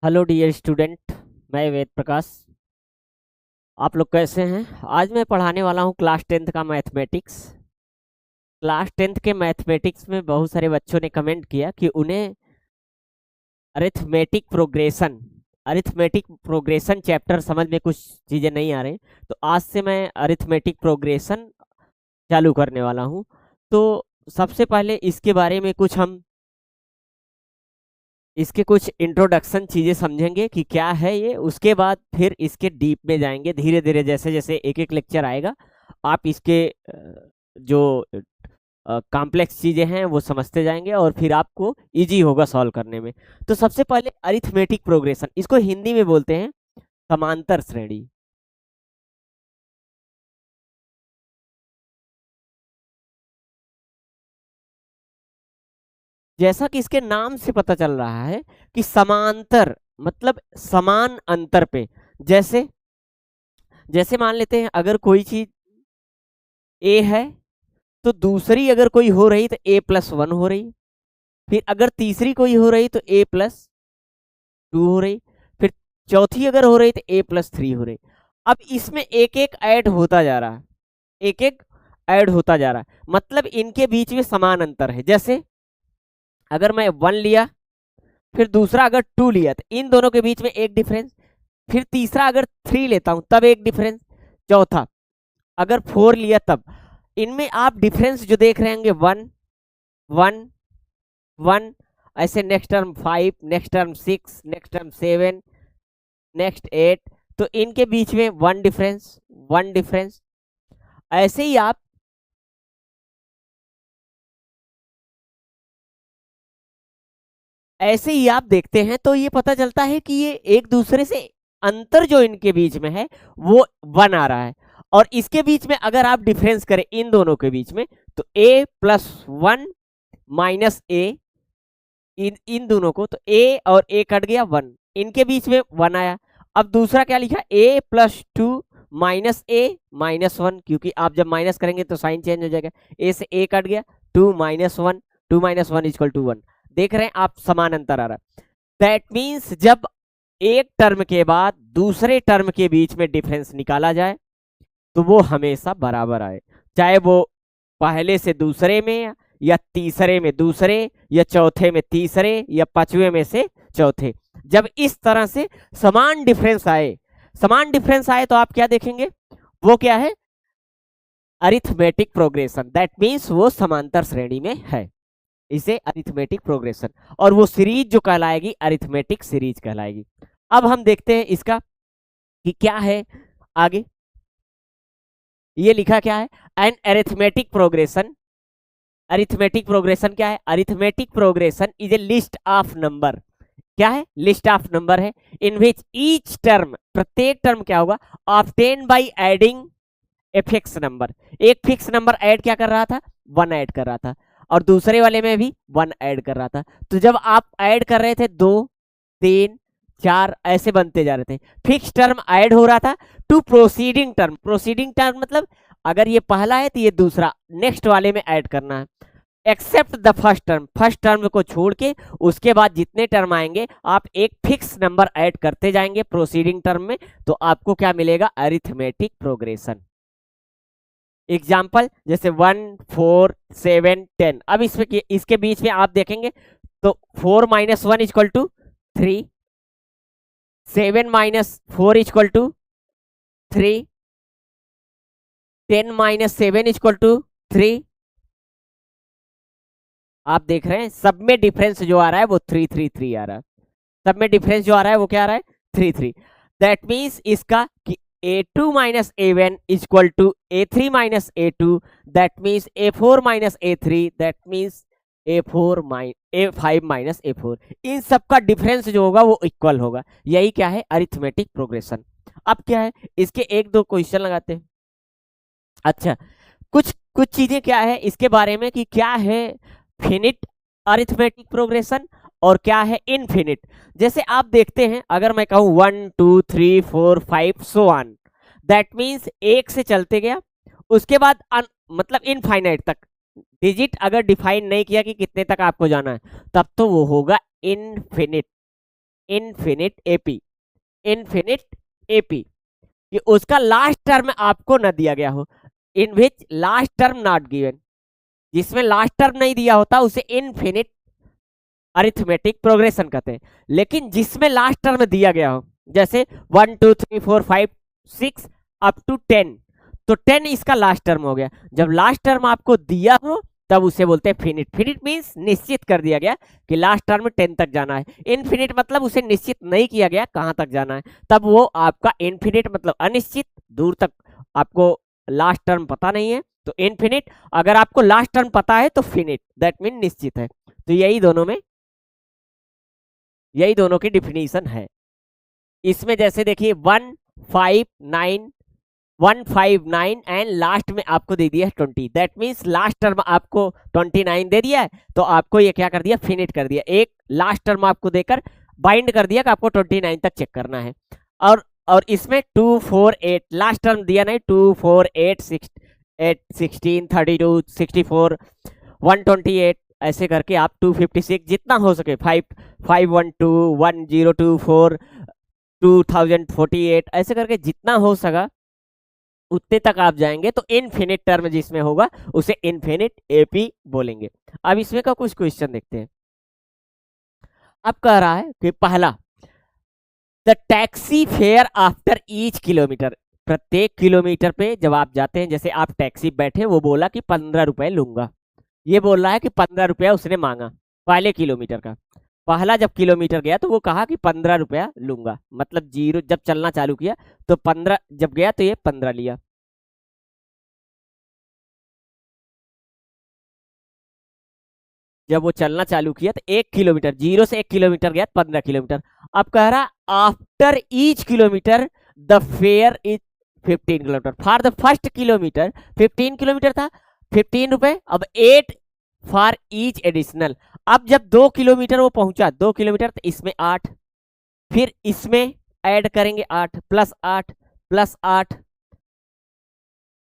Hello dear student. मैं वेद प्रकाश। आप लोग कैसे हैं? आज मैं पढ़ाने वाला हूं क्लास 10th का मैथमेटिक्स। क्लास 10th के मैथमेटिक्स में बहुत सारे बच्चों ने कमेंट किया कि उन्हें अरिथमेटिक प्रोग्रेशन चैप्टर समझ में कुछ चीज़ें नहीं आ रही। तो आज से मैं अरिथमेटिक प्रोग्रेशन चालू करने वाला हूं। तो सबसे पहले इसके कुछ इंट्रोडक्शन चीज़ें समझेंगे कि क्या है ये। उसके बाद फिर इसके डीप में जाएंगे धीरे धीरे, जैसे जैसे एक एक लेक्चर आएगा आप इसके जो कॉम्प्लेक्स चीज़ें हैं वो समझते जाएंगे और फिर आपको इजी होगा सॉल्व करने में। तो सबसे पहले अरिथमेटिक प्रोग्रेशन, इसको हिंदी में बोलते हैं समांतर श्रेणी। जैसा कि इसके नाम से पता चल रहा है कि समांतर मतलब समान अंतर पे। जैसे जैसे मान लेते हैं अगर कोई चीज ए है तो दूसरी अगर कोई हो रही तो a+1 हो रही, फिर अगर तीसरी कोई हो रही तो a+2 हो रही, फिर चौथी अगर हो रही तो a+3 हो रही। अब इसमें एक एक ऐड होता जा रहा है, एक एक ऐड होता जा रहा है, मतलब इनके बीच में समान अंतर है। जैसे अगर मैं 1 लिया, फिर दूसरा अगर 2 लिया तो इन दोनों के बीच में एक डिफरेंस, फिर तीसरा अगर 3 लेता हूं तब एक डिफरेंस, चौथा अगर 4 लिया तब। इनमें आप डिफरेंस जो देख रहे होंगे 1 1 1, ऐसे next term 5, next term 6, next term 7, next 8, तो इनके बीच में वन डिफरेंस, वन डिफरेंस। ऐसे ही आप ऐसे ही आप देखते हैं तो ये पता चलता है कि ये एक दूसरे से अंतर जो इनके बीच में है वो 1 आ रहा है। और इसके बीच में अगर आप डिफरेंस करें इन दोनों के बीच में तो a+1 -a, इन इन दोनों को तो a और a कट गया 1, इनके बीच में 1 आया। अब दूसरा क्या लिखा, a+2 -a-1, क्योंकि आप जब माइनस करेंगे तो साइन चेंज हो जाएगा। a से a कट गया, 2 - 1, 2 - 1 = 1। देख रहे हैं आप, समान अंतर आ रहा है। दैट मीन्स जब एक टर्म के बाद दूसरे टर्म के बीच में डिफरेंस निकाला जाए तो वो हमेशा बराबर आए, चाहे वो पहले से दूसरे में या तीसरे में दूसरे या चौथे में तीसरे या पांचवे में से चौथे। जब इस तरह से समान डिफरेंस आए, समान डिफरेंस आए तो आप क्या देखेंगे, वो क्या है, अरिथमेटिक प्रोग्रेशन। दैट मीन्स वो समांतर श्रेणी में है, इसे अरिथमेटिक प्रोग्रेशन। और वो सीरीज जो कहलाएगी अरिथमेटिक सीरीज कहलाएगी। अब हम देखते हैं इसका कि क्या है आगे। ये लिखा क्या है, an arithmetic progression. Arithmetic progression क्या है, arithmetic progression is a list of number. क्या है, लिस्ट ऑफ नंबर है, इन विच ईच टर्म, प्रत्येक टर्म क्या होगा, obtain by adding a fix number. एक फिक्स नंबर ऐड क्या कर रहा था, 1 ऐड कर रहा था, और दूसरे वाले में भी 1 ऐड कर रहा था। तो जब आप ऐड कर रहे थे 2 3 4 ऐसे बनते जा रहे थे, फिक्स टर्म ऐड हो रहा था to proceeding term. Proceeding term मतलब अगर ये पहला है तो ये दूसरा नेक्स्ट वाले में ऐड करना है, except the first term. First term को छोड़ के उसके बाद जितने टर्म आएंगे आप एक फिक्स नंबर ऐड करते जाएंगे प्रोसीडिंग टर्म में, तो आपको क्या मिलेगा, अरिथमेटिक प्रोग्रेशन। एग्जाम्पल जैसे 1 4 7 10। अब इसमें इसके बीच में आप देखेंगे तो 4 - 1 = 3, 7 - 4 = 3, 10 - 7 = 3। आप देख रहे हैं सब में डिफरेंस जो आ रहा है वो 3 3 3 आ रहा है। सब में डिफरेंस जो आ रहा है वो क्या आ रहा है, 3 3। दैट मीन्स इसका कि a2 - a1 = a3 - a2, that means a4 - a3, that means a5 - a4। इन सब का डिफरेंस जो होगा वो इक्वल होगा। यही क्या है, अरिथमेटिक प्रोग्रेशन। अब क्या है, इसके एक दो क्वेश्चन लगाते हैं। अच्छा, कुछ कुछ चीजें क्या है इसके बारे में कि क्या है फिनिट अरिथमेटिक प्रोग्रेशन और क्या है इनफिनिट। जैसे आप देखते हैं अगर मैं कहूं 1 2 3 4 5 सो ऑन, दैट मीन्स एक से चलते गया, उसके बाद मतलब इनफाइनाइट तक। डिजिट अगर डिफाइन नहीं किया कि कितने तक आपको जाना है तब तो वो होगा infinite. Infinite AP, infinite AP, कि उसका लास्ट टर्म आपको न दिया गया हो, इन विच लास्ट टर्म नॉट गिवन, जिसमें लास्ट टर्म नहीं दिया होता उसे इनफिनिट अरिथमेटिक प्रोग्रेशन कहते हैं। लेकिन जिसमें लास्ट टर्म दिया गया हो, जैसे 1 2 3 4 5 6 अप टू 10, तो 10 इसका लास्ट टर्म हो गया। जब लास्ट टर्म आपको दिया हो तब उसे बोलते हैं फिनिट। फिनिट मींस निश्चित कर दिया गया कि लास्ट टर्म 10 तक जाना है। इनफिनिट मतलब उसे निश्चित नहीं किया गया कहां तक जाना है, तब वो आपका इनफिनिट मतलब अनिश्चित, दूर तक आपको लास्ट टर्म पता नहीं है तो इनफिनिट। अगर आपको लास्ट टर्म पता है तो फिनिट, दैट मीन निश्चित है। तो यही दोनों की डिफिनीशन है। इसमें जैसे देखिए 159 एंड लास्ट में आपको दे दिया है 20, दैट मीन्स लास्ट टर्म आपको 29 दे दिया है, तो आपको ये क्या कर दिया, फिनिट कर दिया। एक लास्ट टर्म आपको देकर बाइंड कर दिया कि आपको 29 तक चेक करना है। और इसमें 2 4 8 लास्ट टर्म दिया नहीं, 2 4 8 6 8 16 32 64 128 ऐसे करके आप 256 जितना हो सके 512 1024 2048 ऐसे करके जितना हो सका उतने तक आप जाएंगे, तो इनफिनिट टर्म जिसमें होगा उसे इनफिनिट एपी बोलेंगे। अब इसमें का कुछ क्वेश्चन देखते हैं। अब कह रहा है कि पहला, the taxi fare after each kilometre, प्रत्येक किलोमीटर पे जब आप जाते हैं, जैसे आप टैक्सी बैठे, वो बोला कि 15 रुपए लूंगा, ये बोल रहा है कि 15 रुपया उसने मांगा पहले किलोमीटर का। पहला जब किलोमीटर गया तो वो कहा कि 15 रुपया लूंगा, मतलब जीरो जब चलना चालू किया तो 15 जब गया तो ये 15 लिया। जब वो चलना चालू किया तो 1 किलोमीटर, जीरो से 1 किलोमीटर गया 15 किलोमीटर। अब कह रहा after each kilometre the fair is 15 kilometre. For the first kilometre 15 kilometre था, 15 रुपए, अब 8 फॉर ईच एडिशनल। अब जब 2 किलोमीटर वो पहुंचा, 2 किलोमीटर, तो इसमें 8, फिर इसमें ऐड करेंगे 8 प्लस 8 प्लस 8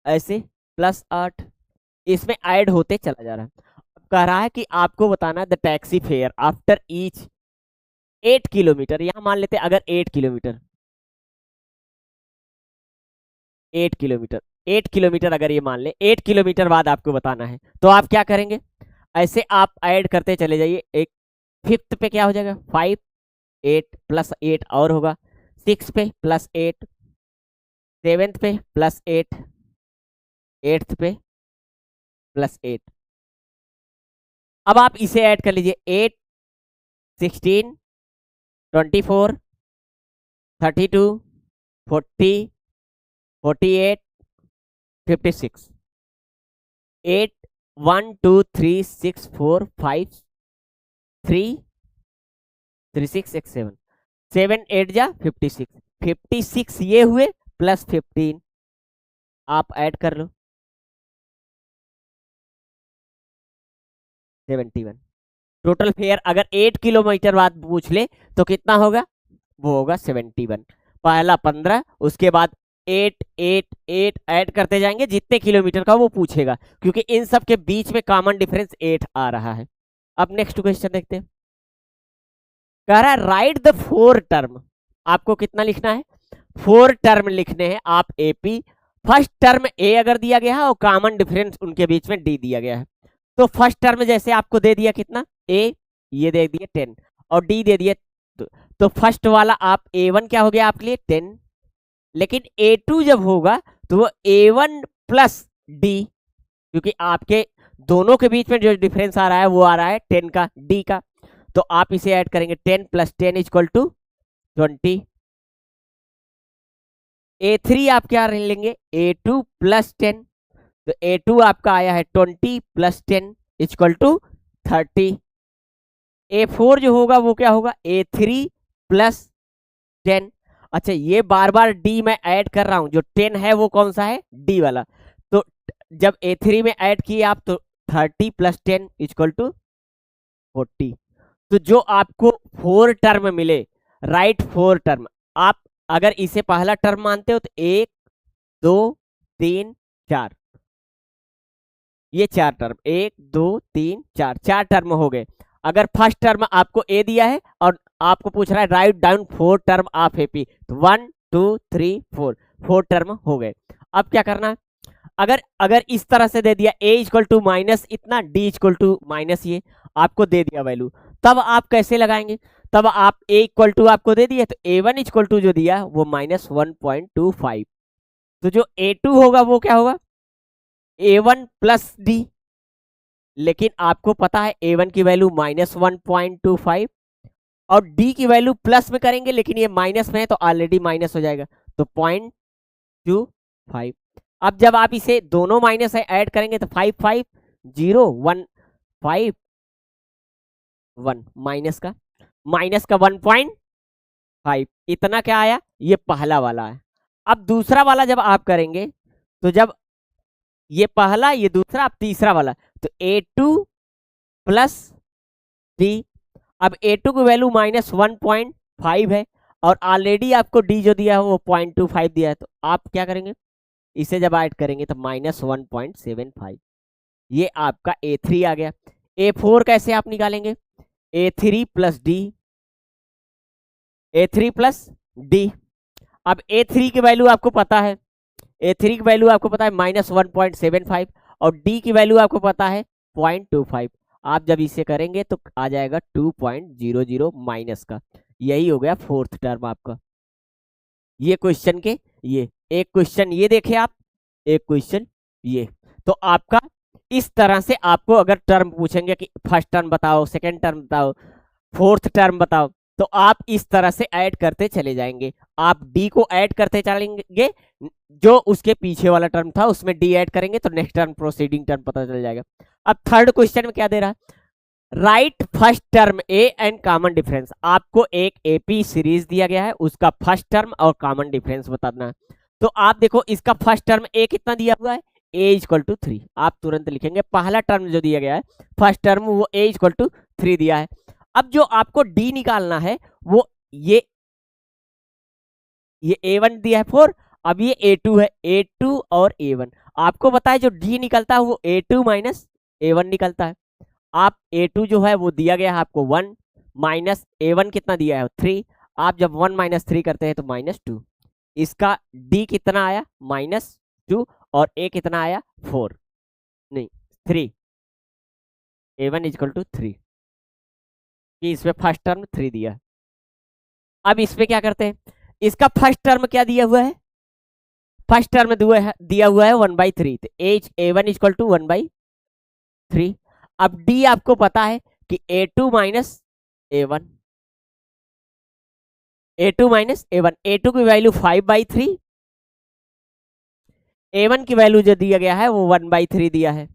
ऐसे प्लस 8, इसमें ऐड होते चला जा रहा है। अब कह रहा है कि आपको बताना the taxi fare after each 8 kilometre, यहां मान लेते हैं अगर 8 किलोमीटर, 8 किलोमीटर, 8 किलोमीटर अगर ये मान ले 8 किलोमीटर बाद आपको बताना है, तो आप क्या करेंगे, ऐसे आप ऐड करते चले जाइए। एक फिफ्थ पे क्या हो जाएगा 5, 8 प्लस 8 और होगा, 6 पे प्लस 8, 7th पे प्लस 8, 8th पे प्लस 8। अब आप इसे ऐड कर लीजिए, 8 16 24 32 40 48 56, 8 1 2 3 6 4 5 3 3 6 6 7 7 8 जा 56, 56 ये हुए प्लस 15 आप ऐड कर लो 71। टोटल फेयर अगर 8 किलोमीटर बाद पूछ ले तो कितना होगा, वो होगा 71। पहला 15, उसके बाद 8 8 8 ऐड करते जाएंगे जितने किलोमीटर का वो पूछेगा, क्योंकि इन सब के बीच में कॉमन डिफरेंस 8 आ रहा है। अब नेक्स्ट क्वेश्चन देखते हैं। कह रहा है राइट द 4 टर्म, आपको कितना लिखना है, 4 टर्म लिखने हैं आप एपी। फर्स्ट टर्म ए अगर दिया गया है और कॉमन डिफरेंस उनके बीच में डी दिया गया है, तो फर्स्ट टर्म जैसे आपको दे दिया कितना, ए ये दे दिया 10 और डी दे दिया, तो फर्स्ट वाला आप A1 क्या हो गया आपके लिए 10, लेकिन A2 जब होगा तो वो A1 प्लस डी, क्योंकि आपके दोनों के बीच में जो डिफरेंस आ रहा है वो आ रहा है 10 का, डी का, तो आप इसे ऐड करेंगे 10 प्लस 10 इक्वल टू 20। A3 आप क्या लेंगे, A2 प्लस 10, तो A2 आपका आया है 20 प्लस 10 इक्वल टू 30। A4 जो होगा वो क्या होगा, A3 प्लस 10। अच्छा ये बार बार D में ऐड कर रहा हूं, जो 10 है वो कौन सा है, D वाला, तो जब A3 में ऐड किए आप तो 30 प्लस 10 इक्वल टू 40। तो जो आपको 4 टर्म मिले, राइट 4 टर्म, आप अगर इसे पहला टर्म मानते हो तो 1 2 3 4, ये 4 टर्म, 1 2 3 4 टर्म हो गए। अगर फर्स्ट टर्म आपको ए दिया है और आपको पूछ रहा है write down 4 term of AP, तो 1 2 3 4, 4 टर्म हो गए। अब क्या करना है, अगर अगर इस तरह से दे दिया a इक्वल टू माइनस इतना, d इक्वल टू माइनस ये आपको दे दिया वैल्यू, तब आप कैसे लगाएंगे, तब आप a इक्वल टू आपको दे दिया तो a1 इक्वल टू जो दिया वो -1.25, तो जो a2 होगा वो क्या होगा a1 प्लस डी, लेकिन आपको पता है a1 की वैल्यू -1.25 और d की वैल्यू प्लस में करेंगे, लेकिन ये माइनस में है तो ऑलरेडी माइनस हो जाएगा, तो 0.25। अब जब आप इसे दोनों माइनस है ऐड करेंगे तो 5 5 0 1 5 1 माइनस का 1.5, इतना क्या आया, ये पहला वाला है। अब दूसरा वाला जब आप करेंगे तो जब ये पहला ये दूसरा अब तीसरा वाला, तो a2 प्लस d, अब a2 की वैल्यू -1.5 है और ऑलरेडी आपको d जो दिया है वो 0.25 दिया है, तो आप क्या करेंगे, इसे जब ऐड करेंगे तो -1.75, ये आपका a3 आ गया। a4 कैसे आप निकालेंगे, a3 plus D, a3 plus D. अब a3 की वैल्यू आपको पता है, a3 की वैल्यू आपको पता है -1.75 और d की वैल्यू आपको पता है 0.25, आप जब इसे करेंगे तो आ जाएगा 2.00 माइनस का, यही हो गया फोर्थ टर्म आपका। ये क्वेश्चन के ये एक क्वेश्चन ये देखे आप, एक क्वेश्चन ये, तो आपका इस तरह से आपको अगर टर्म पूछेंगे कि फर्स्ट टर्म बताओ, सेकंड टर्म बताओ, फोर्थ टर्म बताओ, तो आप इस तरह से ऐड करते चले जाएंगे। आप डी को ऐड करते चलेंगे, जो उसके पीछे वाला टर्म था उसमें डी ऐड करेंगे तो नेक्स्ट टर्म प्रोसीडिंग टर्म पता चल जाएगा। अब थर्ड क्वेश्चन में क्या दे रहा है, right first term A and common difference, आपको एक एपी सीरीज दिया गया है, उसका फर्स्ट टर्म और कॉमन डिफरेंस बताना है। तो आप देखो इसका फर्स्ट टर्म ए कितना दिया हुआ है, a इक्वल टू 3, आप तुरंत लिखेंगे पहला टर्म जो दिया गया है फर्स्ट टर्म वो a इक्वल टू 3 दिया है। अब जो आपको d निकालना है वो ये a1 दिया है 4, अब ये a2 है, a2 और a1 आपको बताए जो d निकलता है वो a2 माइनस a1 निकलता है। आप a2 जो है वो दिया गया है आपको 1 माइनस a1 कितना दिया है 3, आप जब 1 माइनस 3 करते हैं तो -2, इसका d कितना आया -2 और a कितना आया 4 नहीं 3, a1 इक्वल टू 3, कि इसमें फर्स्ट टर्म 3 दिया है। अब इसमें क्या करते हैं, इसका फर्स्ट टर्म क्या दिया हुआ है, फर्स्ट टर्म दिया हुआ है 1/3, तो a1 इक्वल टू 1/3। अब d आपको पता है कि a2 minus a1, a2 minus a1, a2 की वैल्यू 5/3, a1 की वैल्यू जो दिया गया है वो 1/3 दिया है।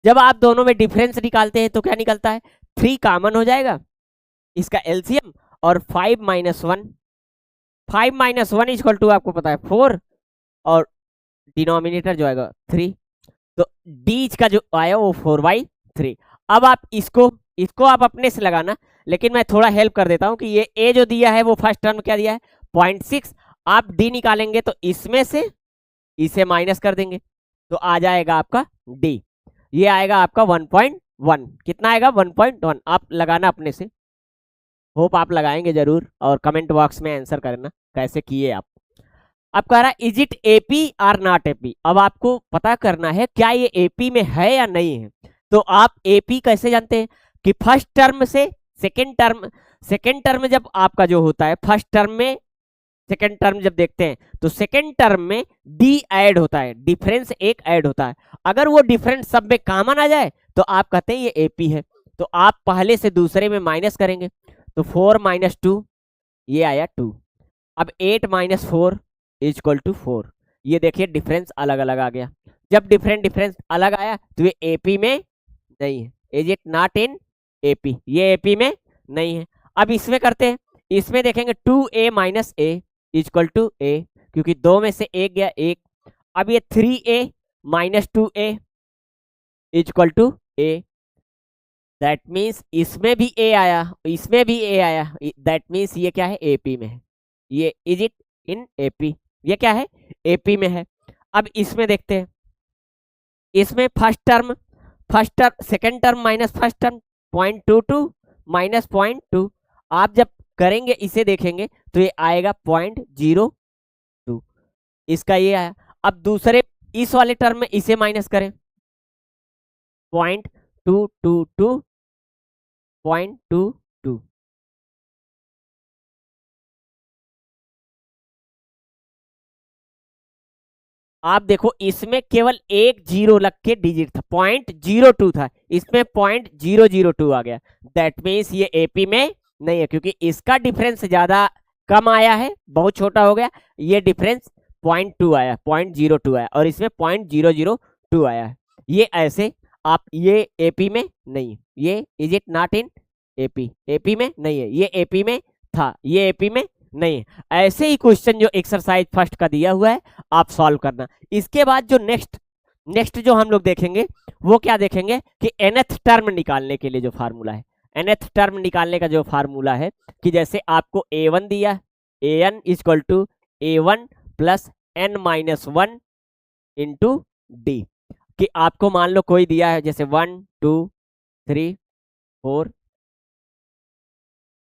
जब आप दोनों में डिफरेंस निकालते हैं तो क्या निकलता है, 3 कॉमन हो जाएगा इसका एलसीएम और 5 माइनस 1, 5 माइनस 1 इक्वल टू आपको पता है 4 और डिनोमिनेटर जो आएगा 3, तो डी का जो आया वो 4/3। अब आप इसको आप अपने से लगाना, लेकिन मैं थोड़ा हेल्प कर देता हूं कि ये ए जो दिया है वो फर्स्ट टर्म क्या दिया है 0.6, आप डी निकालेंगे तो इसमें से इसे माइनस कर देंगे तो आ जाएगा आपका डी, ये आएगा आपका 1.1, कितना आएगा 1.1, आप लगाना अपने से, होप आप लगाएंगे जरूर और कमेंट बॉक्स में आंसर करना कैसे किए आप। अब कह रहा है is it AP or not AP, अब आपको पता करना है क्या ये एपी में है या नहीं है। तो आप एपी कैसे जानते हैं कि फर्स्ट टर्म से सेकेंड टर्म जब आपका जो होता है फर्स्ट टर्म में सेकेंड टर्म जब देखते हैं तो सेकेंड टर्म में डी ऐड होता है, डिफरेंस एक ऐड होता है, अगर वो डिफरेंस सब में कॉमन आ जाए तो आप कहते हैं ये एपी है। तो आप पहले से दूसरे में माइनस करेंगे तो 4 माइनस 2 ये आया 2, अब 8 माइनस 4 इक्वल टू 4, ये देखिए डिफरेंस अलग अलग आ गया। जब डिफरेंस अलग आया तो ये एपी में नहीं है, is it not in AP, ये एपी में नहीं है। अब इसमें करते हैं, इसमें देखेंगे 2a minus a equal to a, क्योंकि 2 में से 1 गया 1, अब ये 3a minus 2a equal to a, that means इसमें भी a आया इसमें भी a आया, दैट मीन्स ये क्या है एपी में है, ये इज इट इन एपी, ये क्या है एपी में है। अब इसमें देखते हैं, इसमें first term second term minus first term 0.22 minus 0.2, आप जब करेंगे इसे देखेंगे तो ये आएगा 0.02, इसका ये आया। अब दूसरे इस वाले टर्म में इसे माइनस करें 0.222 0.22, आप देखो इसमें केवल एक जीरो लग के डिजिट था, 0.02 था, इसमें 0.002 आ गया। दैट मीन्स ये एपी में नहीं है, क्योंकि इसका डिफरेंस ज्यादा कम आया है, बहुत छोटा हो गया। ये डिफरेंस 0.2 आया, 0.02 आया, और इसमें 0.002 आया है। ये ऐसे आप, ये एपी में नहीं, ये is it not in AP, AP में नहीं है, ये एपी में था, ये एपी में नहीं है। ऐसे ही क्वेश्चन जो एक्सरसाइज फर्स्ट का दिया हुआ है आप सॉल्व करना। इसके बाद जो नेक्स्ट जो हम लोग देखेंगे वो क्या देखेंगे कि nth टर्म निकालने के लिए जो फार्मूला है, nth टर्म निकालने का जो फार्मूला है कि जैसे आपको a1 दिया, an equal to a1 plus n minus 1 into d, कि आपको मान लो कोई दिया है जैसे 1 2 3 4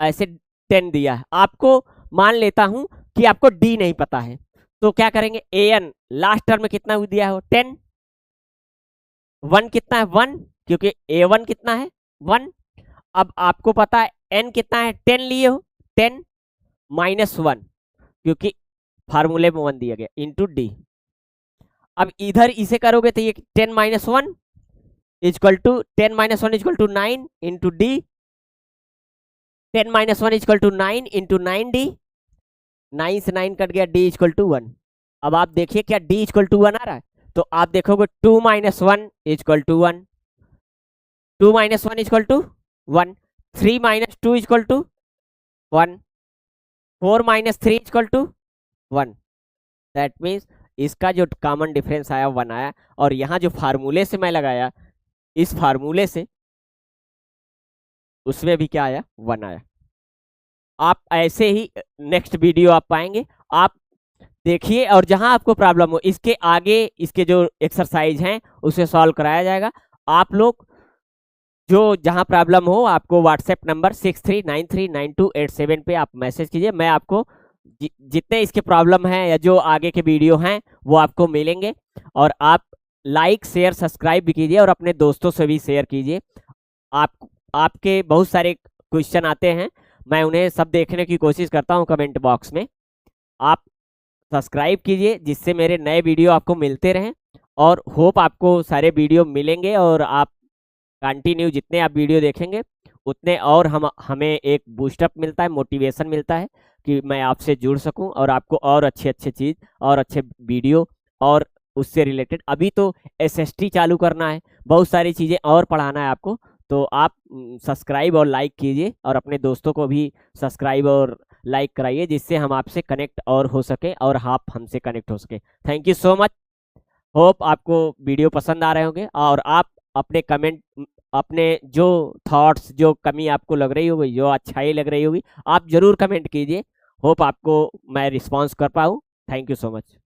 ऐसे 10 दिया है, आपको मान लेता हूं कि आपको डी नहीं पता है, तो क्या करेंगे, an लास्ट टर्म में कितना दिया है 10, 1 कितना है 1, क्योंकि a1 कितना है 1, अब आपको पता है n कितना है 10 लिए हो, 10 माइनस 1, क्योंकि फार्मूले में 1 दिया गया, इंटू डी। अब इधर इसे करोगे तो ये 10 minus 1 equal to 10 minus 1 equal to 9 into d, 10 minus 1 equal to 9 into 9 d, 9 से 9 कट गया, डी इक्वल टू 1। अब आप देखिए क्या डी इक्वल टू 1 आ रहा है, तो आप देखोगे 2 minus 1 equal to 1, 2 minus 1 equal to 1, 3 minus 2 equal to 1, 4 minus 3 equal to 1। That means इसका जो कॉमन डिफरेंस आया 1 आया, और यहाँ जो फार्मूले से मैं लगाया, इस फार्मूले से उसमें भी क्या आया 1 आया। आप ऐसे ही नेक्स्ट वीडियो आप पाएंगे, आप देखिए, और जहां आपको प्रॉब्लम हो इसके आगे इसके जो एक्सरसाइज हैं उसे सॉल्व कराया जाएगा। आप लोग जो जहां प्रॉब्लम हो आपको व्हाट्सएप नंबर 63939287 पे आप मैसेज कीजिए, मैं आपको जितने इसके प्रॉब्लम हैं या जो आगे के वीडियो हैं वो आपको मिलेंगे। और आप लाइक शेयर सब्सक्राइब भी कीजिए और अपने दोस्तों से भी शेयर कीजिए। आपके बहुत सारे क्वेश्चन आते हैं, मैं उन्हें सब देखने की कोशिश करता हूं कमेंट बॉक्स में। आप सब्सक्राइब कीजिए जिससे मेरे नए वीडियो आपको मिलते रहें, और होप आपको सारे वीडियो मिलेंगे, और आप कंटिन्यू जितने आप वीडियो देखेंगे उतने और हमें एक बूस्टअप मिलता है, मोटिवेशन मिलता है कि मैं आपसे जुड़ सकूं और आपको और अच्छे चीज़ और अच्छे वीडियो और उससे रिलेटेड। अभी तो एसएसटी चालू करना है, बहुत सारी चीज़ें और पढ़ाना है आपको, तो आप सब्सक्राइब और लाइक कीजिए और अपने दोस्तों को भी सब्सक्राइब और लाइक कराइए, जिससे हम आपसे कनेक्ट और हो सके और आप हमसे कनेक्ट हो सके। Thank you so much. Hope आपको वीडियो पसंद आ रहे होंगे, और आप अपने कमेंट, अपने जो थॉट्स, जो कमी आपको लग रही होगी, जो अच्छाई लग रही होगी, आप जरूर कमेंट कीजिए। होप आपको मैं रिस्पॉन्स कर पाऊँ। Thank you so much.